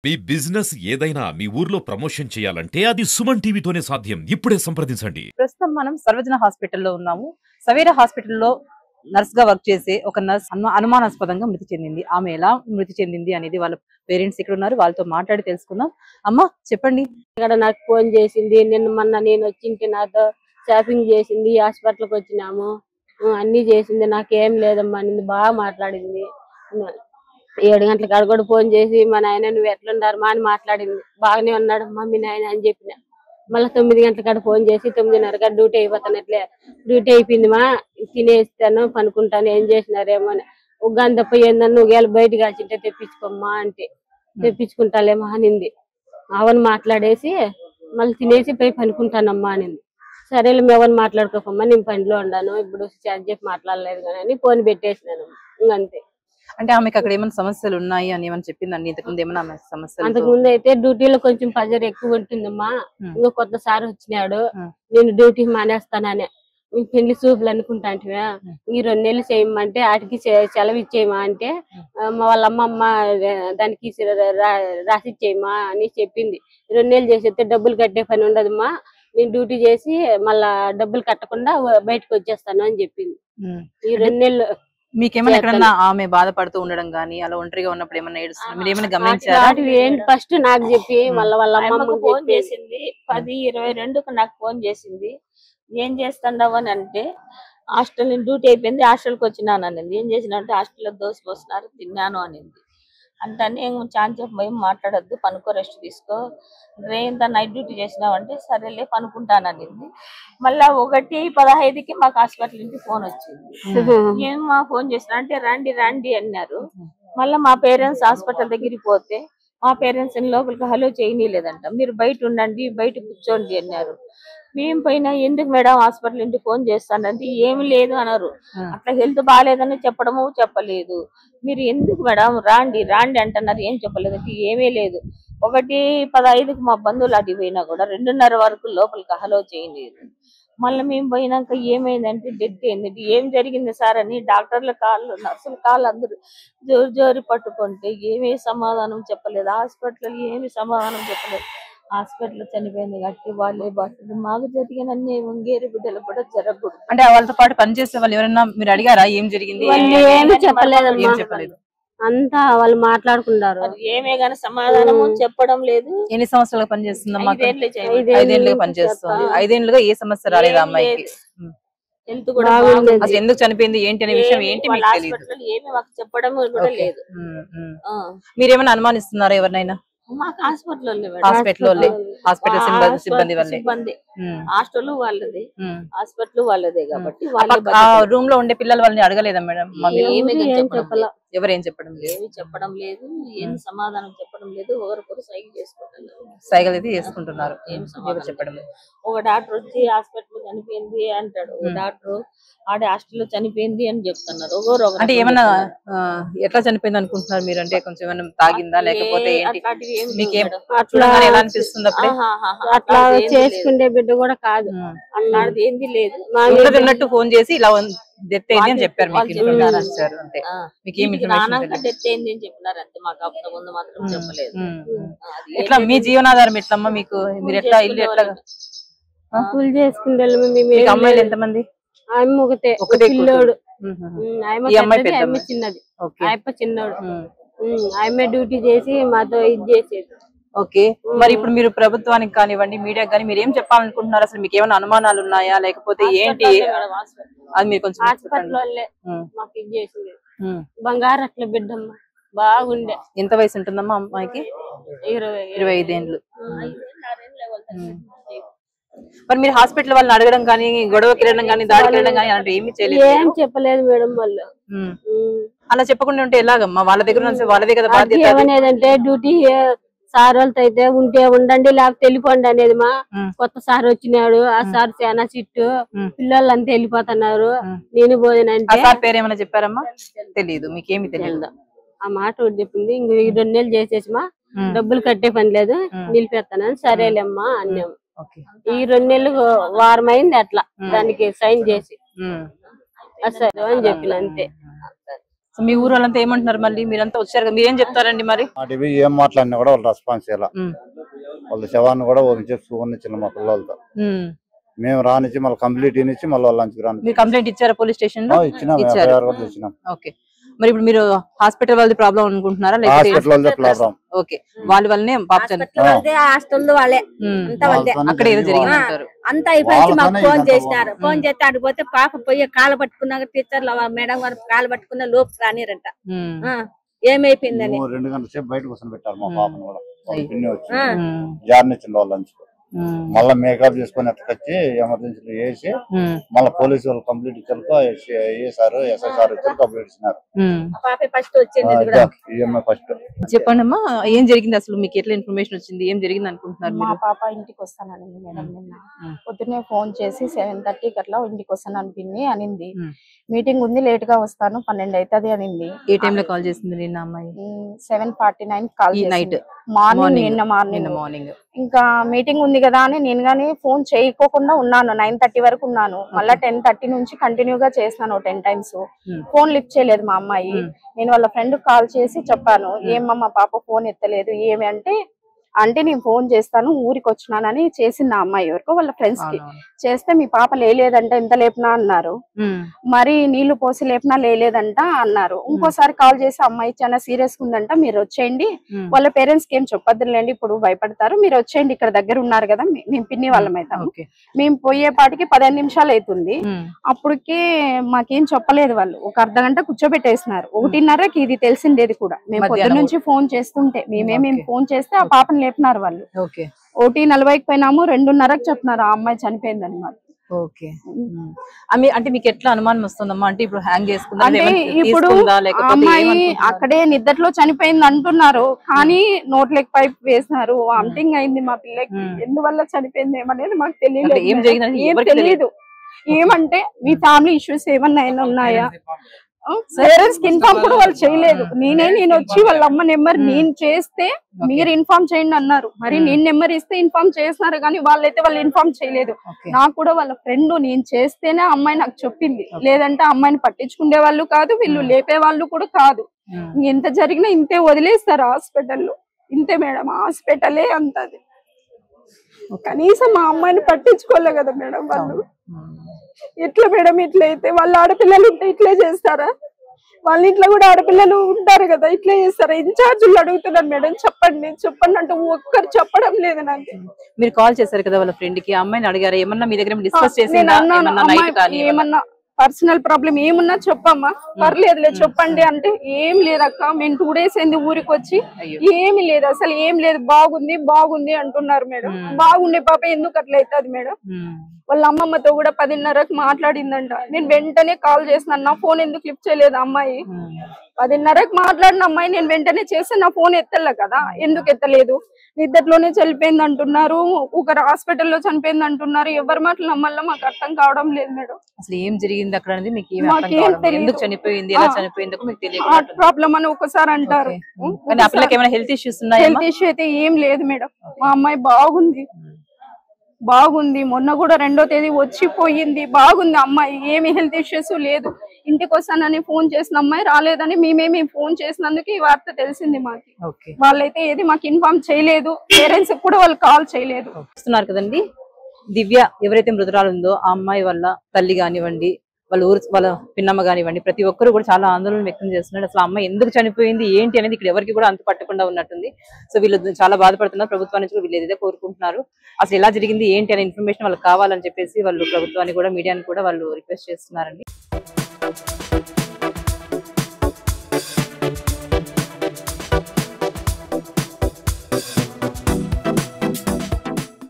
మీ business ఏదైనా మీ ఊర్లో promotion చేయాలంటే అది సుమన్ టీవీతోనే సాధ్యం. ఇప్పుడే సంప్రదించండి. ప్రస్తుతం మనం సర్వజన హాస్పిటల్లో ఉన్నాము. సవేరా హాస్పిటల్లో నర్స్ గా వర్క్ చేసే ఒక నర్స్ అనుమానాస్పదంగా మృతి చెందింది. ఆమె ఎలా మృతి చెందింది అనేది వాళ్ళ పేరెంట్స్ ఇక్కడ ఉన్నారు, వాళ్ళతో మాట్లాడి తెలుసుకుందాం. అమ్మ చెప్పండి. ఇక్కడ నాకు ఫోన్ చేసింది, మొన్న నేను వచ్చింటే నాతో షాపింగ్ చేసింది, హాస్పిటల్కి వచ్చినాము, అన్ని చేసింది, నాకేం లేదమ్మా నిన్ను బాగా మాట్లాడింది. 7 గంటల కాడ కూడా ఫోన్ చేసి మా నాయన నువ్వు ఎట్లున్నారు మా అని మాట్లాడింది. బాగానే ఉన్నాడు మా మీ నాయన అని చెప్పిన. మళ్ళీ 9 గంటల కాడ ఫోన్ చేసి 9:30 కాడ డ్యూటీ అయిపోతానట్లే, డ్యూటీ అయిపోయింది మా తినేస్తాను పనుకుంటాను ఏం చేసినారేమో అని. ఒక గంట పోయిందని నువ్వు బయటకు కాల్చింటే తెప్పించుకోమ్మా అంటే తెప్పించుకుంటాలేమో అనింది. అవని మాట్లాడేసి మళ్ళీ తినేసి పోయి పనుకుంటానమ్మా అనింది. సరేలే మేమని మాట్లాడుకోకమ్మా నేను పనిలో ఉన్నాను ఇప్పుడు చెప్పి మాట్లాడలేదు కానీ ఫోన్ పెట్టేసినాను ఇంకంతే. అంటే ఆమెకు అక్కడ ఏమైనా సమస్యలు ఉన్నాయి అని ఏమైనా చెప్పిందండి? ఇంతకుముందు ఏమైనా సమస్యలు? అంతకుముందు అయితే డ్యూటీలో కొంచెం ప్రెజర్ ఎక్కువ ఉంటుందమ్మా. ఇంకో కొత్త సార్ వచ్చినాడు, నేను డ్యూటీ మానేస్తాననే పెళ్లి చూపులు అనుకుంటా అంటే ఈ 2 నెలలు చేయమంటే వాటికి సెలవు ఇచ్చేయమా అంటే వాళ్ళ అమ్మమ్మ దానికి రాసి ఇచ్చేయమా అని చెప్పింది. 2 నెలలు చేసేస్తే డబ్బులు కట్టే పని ఉండదమ్మా, నేను డ్యూటీ చేసి మళ్ళా డబ్బులు కట్టకుండా బయటకు వచ్చేస్తాను అని చెప్పింది. ఈ 2 నెలలు మీకేమైనా ఎక్కడన్నా ఆమె బాధపడుతూ ఉండడం గానీ అలా ఒంటరిగా ఉన్నప్పుడు ఏమన్నా ఏడుస్తుంది మీరు ఏమైనా గమనించారా? ఫస్ట్ నాకు చెప్పి మళ్ళీ వాళ్ళ అమ్మమ్మకు ఫోన్ చేసింది. 10:22కు నాకు ఫోన్ చేసింది. ఏం చేస్తాండవు అని అంటే హాస్టల్ డ్యూటీ అయిపోయింది హాస్టల్కి వచ్చినాను అనింది. ఏం చేసిన అంటే హాస్టల్లో దోశ పోస్తున్నారు తిన్నాను అనింది. అంటే చాంచేపు భయం మాట్లాడద్దు పనుకో రెస్ట్ తీసుకో రేంత నైట్ డ్యూటీ చేసినావు అంటే సరేలే పనుకుంటాననింది. మళ్ళా 1:15కి మాకు హాస్పిటల్ నుంచి ఫోన్ వచ్చింది. ఏం మా ఫోన్ చేసిన అంటే రండి రండి అన్నారు. మళ్ళీ మా పేరెంట్స్ హాస్పిటల్ దగ్గరికి పోతే మా పేరెంట్స్ లోపలికి హలో చేయనీలేదంట, మీరు బయట ఉండండి బయట కూర్చోండి అన్నారు. మేము పైన ఎందుకు మేడం హాస్పిటల్ నుండి ఫోన్ చేస్తానంటే ఏమి లేదు అన్నారు. అట్లా హెల్త్ బాగాలేదని చెప్పడము చెప్పలేదు, మీరు ఎందుకు మేడం రాండి రాండి అంటున్నారు ఏం చెప్పలేదంటే ఏమీ లేదు. 1:15కి మా బంధువులు అటు పోయినా కూడా 2:30 వరకు లోపలికి హలో చేయలేదు. మళ్ళీ మేము పోయినాక ఏమైందంటే డెత్ అయింది. ఏం జరిగింది సార్ అని డాక్టర్ల కాళ్ళు నర్సుల కాళ్ళు అందరూ జోరు జోరి పట్టుకుంటే ఏమీ సమాధానం చెప్పలేదు. హాస్పిటల్ ఏమి సమాధానం చెప్పలేదు. హాస్పిటల్ చనిపోయింది కాబట్టి వాళ్ళే బాధ్యత. మాకు జరిగిన వంగేరు బిడ్డలు కూడా జరగకూడదు. అంటే వాళ్ళతో పాటు పనిచేసే వాళ్ళు ఎవరైనా మీరు అడిగారా ఏం జరిగింది? ఏమి చెప్పలేదు, అంతా వాళ్ళు మాట్లాడుకున్నారు. ఏమే గానీ సమాధానం చెప్పడం లేదు. ఎన్ని సంవత్సరాలుగా పనిచేస్తుందమ్మా? 5 ఏళ్ళుగా పనిచేస్తుంది. 5 ఏళ్ళుగా ఏ సమస్య రాలేదు అమ్మాయికి? హెల్త్ కూడా అసలు ఎందుకు చనిపోయింది ఏంటి అనే విషయం ఏంటి మీకు తెలియదు? ఏమి మాకు చెప్పడం కూడా లేదు. మీరేమైనా అనుమానిస్తున్నారా ఎవరినైనా? మాకు హాస్పిటల్ సిబ్బంది హాస్టల్ వాళ్ళది హాస్పిటల్ వాళ్ళదే కాబట్టి రూమ్ లో ఉండే పిల్లలు వాళ్ళని అడగలేదా మేడం? ఎవరేం చెప్పడం లేదు, ఏమి చెప్పడం లేదు, ఏం సమాధానం చెప్పడం లేదు. ఒకరికొకరు సైకిల్ అయితే చేసుకుంటున్నారు. ఏం సమాధానం చెప్పడం లేదు. ఒక డాక్టర్ వచ్చి హాస్పిటల్ చనిపోయింది అంటాడు, ఒక డాక్టర్ ఆడే హాస్టల్లో చనిపోయింది అని చెప్తున్నారు. అంటే ఏమన్నా ఎట్లా చనిపోయింది అనుకుంటున్నారు మీరు? అంటే కొంచెం ఏమైనా తాగిందా లేకపోతే ఎలా అనిపిస్తుంది? అట్లా చేసుకునే బిడ్డ కూడా కాదు, అట్లాంటిది ఏంది లేదు. ఉన్నట్టు ఫోన్ చేసి ఇలా డెత్ అయింది అని చెప్పారు. డెత్ అయింది అని చెప్పినారు అంతే, మాకు అంత ముందు మాత్రం చెప్పలేదు. ఎట్లా మీ జీవనాధారం ఎట్లమ్మా మీకు? మీరు ఎట్లా ఇల్లు ఎట్లా కూలి చేసుకుంటే? అమ్మాయిలు ఎంతమంది? ఆమె ఒకటే పిల్లోడు, ఆమె చిన్నది, ఆయప్ప చిన్నోడు. ఆమె డ్యూటీ చేసి మాతో ఇది చేసేది. ఓకే, మరి ఇప్పుడు మీరు ప్రభుత్వానికి కానివ్వండి మీడియాకి కానీ మీరు ఏం చెప్పాలనుకుంటున్నారు? అసలు మీకు ఏమైనా అనుమానాలు ఉన్నాయా లేకపోతే ఏంటి? అది మీరు కొంచెం హాస్పిటల్ వాళ్ళే మాకు ఇది చేసింది. బంగారు అట్లా బిడ్డమ్మ బాగుండే. ఎంత వయసు ఉంటుందమ్మా అమ్మాయికి? 25 ఏళ్ళు. మరి మీరు హాస్పిటల్ వాళ్ళని అడగడం కానీ గొడవకి వెళ్ళడం కానీ దాడికి వెళ్ళడం కానీ అలాంటి ఏమి చేయలేదు? ఏం చెప్పలేదు మేడం వాళ్ళు. అలా చెప్పకుండా ఉంటే ఎలాగమ్మా? వాళ్ళ దగ్గర వాళ్ళదే కదా బాధ్యత. ఏమనేదంటే డ్యూటీ సార్ వాళ్ళతో అయితే ఉంటే ఉండండి లేకపోతే వెళ్ళిపోండి అనేది. మా కొత్త సార్ వచ్చినాడు, ఆ సార్ చాలా సిట్టు, పిల్లలంతా వెళ్ళిపోతున్నారు, నేను పోయినంటే. సార్ పేరు ఏమైనా చెప్పారమ్మా? తెలియదు, మీకేమి తెలియదు. ఆ మాట ఒకటి చెప్పింది, ఇంక 2 నెలలు చేసేసి మా డబ్బులు కట్టే పని లేదు నిలిపేస్తానని. సరేలేమ్మా అన్నాము. ఈ 2 నెలలు వారం అయింది అట్లా దానికి సైన్ చేసి సరే అని చెప్పిన అంతే. సో మీ ఊరు వాళ్ళంతా ఏమంటున్నారు? మళ్ళీ మీరంతా వచ్చారు కదా, మీరేం చెప్తారండి మరి? టీవీ ఏం మాట్లాడినా కూడా వాళ్ళు రెస్పాన్స్ ఇలా వాళ్ళ శవాన్ని కూడా చూపించిన మా పిల్లలతో మేము రానిచ్చి మళ్ళీ కంప్లీట్ ఇచ్చి మళ్ళీ వాళ్ళ లంచ్కి రాని. మీరు కంప్లైంట్ ఇచ్చారా పోలీస్ స్టేషన్ లో? ఇచ్చినాం. ఓకే, మరి ఇప్పుడు మీరు హాస్పిటల్ వాళ్ళది ప్రాబ్లం అనుకుంటున్నారా? ఓకే, వాళ్ళ వల్లనే పాప హాస్టల్ వాళ్ళే అక్కడ ఏదో జరిగిందంటారు. అంతా అయిపోయి మాకు ఫోన్ చేసినారు. ఫోన్ చేస్తే అడిగిపోతే పాప పోయి కాలు పట్టుకున్నాక టీచర్లు మేడం గారు కాలు పట్టుకున్న లోపు రానిరంట. ఏమైపోయిందని 2 గంటల సేపు బయట కూర్చొని పెట్టారు మా పాపను కూడా. పిన్ని వచ్చి జారినిచ్చింది వాళ్ళ లంచ్. మళ్ళా మేకప్ చేసుకుని ఎత్తకొచ్చి ఎమర్జెన్సీలో వేసి మళ్ళీ పోలీసు వాళ్ళు కంప్లీట్ ఇచ్చారు. ఏసారు ఎస్ఐ సార్ ఇచ్చారు, కంప్లీట్ ఇచ్చినారు. ఫస్ట్ చెప్పండి అమ్మా, ఏం జరిగింది అసలు? మీకు ఎట్లా ఇన్ఫర్మేషన్ వచ్చింది? ఏం జరిగింది అనుకుంటున్నారు? మా పాప ఇంటికి వస్తానండి మేడం. నిన్న పొద్దున్నే ఫోన్ చేసి 7:30 అట్లా ఇంటికి వస్తాను పిన్ని అనింది. మీటింగ్ ఉంది లేట్ గా వస్తాను 12 అవుతుంది అనింది. ఏ టైం లో కాల్ చేసింది నిన్న అమ్మాయి? 7:49 కాల్ నైట్ నిన్న మార్నింగ్. ఇంకా మీటింగ్ ఉంది కదా అని నేను గానీ ఫోన్ చేయకోకుండా ఉన్నాను. 9:30 వరకు ఉన్నాను. మళ్ళా 10:30 నుంచి కంటిన్యూగా చేస్తాను 10 టైమ్స్. ఫోన్ లిఫ్ట్ చేయలేదు మా అమ్మాయి. నేను వాళ్ళ ఫ్రెండ్ కాల్ చేసి చెప్పాను, ఏమమ్మా మా పాప ఫోన్ ఎత్తలేదు ఏమి అంటే నేను ఫోన్ చేస్తాను ఊరికి వచ్చినానని చేసింది ఆ అమ్మాయి. ఎవరికో వాళ్ళ ఫ్రెండ్స్ కి చేస్తే మీ పాప లేదంట, ఎంత లేపినా అన్నారు. మరి నీళ్లు పోసి లేపినా లేదంట అన్నారు. ఇంకోసారి కాల్ చేసి అమ్మాయి చాలా సీరియస్ ఉందంట, మీరు వచ్చేయండి, వాళ్ళ పేరెంట్స్ కి ఏం చెప్పొద్దులేండి, ఇప్పుడు భయపడతారు, మీరు వచ్చేయండి, ఇక్కడ దగ్గర ఉన్నారు కదా, మేము పిన్ని వాళ్ళమైతాము. మేము పోయేపాటికి 15 నిమిషాలు అవుతుంది. అప్పటికి మాకేం చెప్పలేదు వాళ్ళు. ఒక అర్ధగంట కూర్చోబెట్టేసినారు. 1:30కి ఇది తెలిసిండేది కూడా. మేము పొద్దున్న నుంచి ఫోన్ చేస్తుంటే మేము ఫోన్ చేస్తే ఆ పాపను లేపినారు వాళ్ళు. 1:40కి పోయినాము, 2:30కి చెప్తున్నారు ఆ అమ్మాయి చనిపోయింది అనమాట. ఓకే, అంటే మీకు ఎట్లా అనుమానం వస్తుందమ్మా? అంటే ఇప్పుడు హ్యాంగ్ చేసుకుందా? అంటే ఇప్పుడు అమ్మాయి అక్కడే నిద్రలో చనిపోయింది అంటున్నారు, కానీ నోట్లకి పైప్ వేసినారు, వామిటింగ్ అయింది మా పిల్లకి. ఎందువల్ల చనిపోయింది ఏమనేది మాకు తెలియలేదు. ఏం తెలియదు. ఏమంటే మీ ఫ్యామిలీ ఇష్యూస్ ఏమన్నా ఉన్నాయా? పేరెంట్స్ కి ఇన్ఫార్మ్ కూడా వాళ్ళు చేయలేదు. నేను వచ్చి వాళ్ళ అమ్మ నెంబర్ నేను చేస్తే మీరు ఇన్ఫార్మ్ చేయండి అన్నారు. మరి నేను నెంబర్ ఇస్తే ఇన్ఫార్మ్ చేస్తున్నారు, కానీ వాళ్ళైతే వాళ్ళు ఇన్ఫార్మ్ చేయలేదు. నాకు కూడా వాళ్ళ ఫ్రెండ్ నేను చేస్తేనే అమ్మాయి నాకు చెప్పింది, లేదంటే అమ్మాయిని పట్టించుకునే వాళ్ళు కాదు, వీళ్ళు లేపే వాళ్ళు కూడా కాదు. ఎంత జరిగినా ఇంతే వదిలేస్తారు హాస్పిటల్లో. ఇంతే మేడం, హాస్పిటలే అంతది. కనీసం మా అమ్మాయిని పట్టించుకోలే కదా మేడం వాళ్ళు. ఎట్లా మేడం ఇట్లా అయితే? వాళ్ళ ఆడపిల్లలు ఉంటే ఇట్లే చేస్తారా? వాళ్ళ ఇంట్లో కూడా ఆడపిల్లలు ఉంటారు కదా, ఇట్లే చేస్తారా? ఇన్ఛార్జీలు అడుగుతున్నారు మేడం, చెప్పండి అంటే ఒక్కరు చెప్పడం లేదు నాకు. మీరు కాల్ చేశారు కదా వాళ్ళ ఫ్రెండ్ కి, అమ్మాయిని అడిగారా ఏమన్నా? మీ దగ్గర డిస్కస్ చేసిందా? ఏమన్నా పర్సనల్ ప్రాబ్లం ఏమున్నా చెప్పమ్మా, పర్లేదులే చెప్పండి అంటే, ఏం లేదక్క మేము 2 days అయింది ఊరికి వచ్చి, ఏమి లేదు అసలు ఏం లేదు, బాగుంది అంటున్నారు మేడం. బాగుండే పాప ఎందుకు అట్లా అవుతుంది మేడం? వాళ్ళ అమ్మమ్మతో కూడా 10:30కి మాట్లాడిందంట. నేను వెంటనే కాల్ చేసినాను, నా ఫోన్ ఎందుకు లిఫ్ట్ చేయలేదు అమ్మాయి? 10:30కి మాట్లాడిన అమ్మాయి నేను వెంటనే చేస్తే నా ఫోన్ ఎత్తలే కదా, ఎందుకు ఎత్తలేదు? నిద్రలోనే చనిపోయింది అంటున్నారు, ఒకరు హాస్పిటల్లో చనిపోయింది అంటున్నారు. ఎవరి మాటలు నమ్మల్లా మాకు అర్థం కావడం లేదు మేడం. అసలు ఏం జరిగింది అక్కడ అనేది మీకు ఏం తెలియదు. చనిపోయింది, ఎలా చనిపోయిందో మీకు తెలియదు. హార్ట్ ప్రాబ్లం అని ఒకసారి అంటారు. హెల్త్ ఇష్యూస్ ఉన్నాయి? హెల్త్ ఇష్యూ అయితే ఏం లేదు మేడం, మా అమ్మాయి బాగుంది. మొన్న కూడా 2వ తేదీ వచ్చిపోయింది, బాగుంది అమ్మాయి, ఏమి హెల్త్ ఇష్యూస్ లేదు. ఇంటికి వస్తానని ఫోన్ చేసిన అమ్మాయి రాలేదని మేమేమి ఫోన్ చేసినందుకు ఈ వార్త తెలిసింది మాకు. వాళ్ళైతే ఏది మాకు ఇన్ఫార్మ్ చేయలేదు, పేరెంట్స్ కూడా వాళ్ళు కాల్ చేయలేదు. వస్తున్నారు కదండి, దివ్య ఎవరైతే మృతురాలు ఉందో ఆ అమ్మాయి వల్ల తల్లి కానివ్వండి, వాళ్ళ పిన్నమ్మ కానివ్వండి, ప్రతి ఒక్కరు కూడా చాలా ఆందోళన వ్యక్తం చేస్తున్నారు. అసలు అమ్మాయి ఎందుకు చనిపోయింది ఏంటి అనేది ఇక్కడ ఎవరికి కూడా అంతు పట్టకుండా ఉన్నట్టుంది. సో వీళ్ళు చాలా బాధపడుతున్నారు. ప్రభుత్వాన్ని కూడా వీళ్ళు ఏదైతే కోరుకుంటున్నారు, అసలు ఎలా జరిగింది ఏంటి అనే ఇన్ఫర్మేషన్ వాళ్ళకి కావాలని చెప్పేసి వాళ్ళు ప్రభుత్వాన్ని కూడా మీడియాని కూడా వాళ్ళు రిక్వెస్ట్ చేస్తున్నారండి.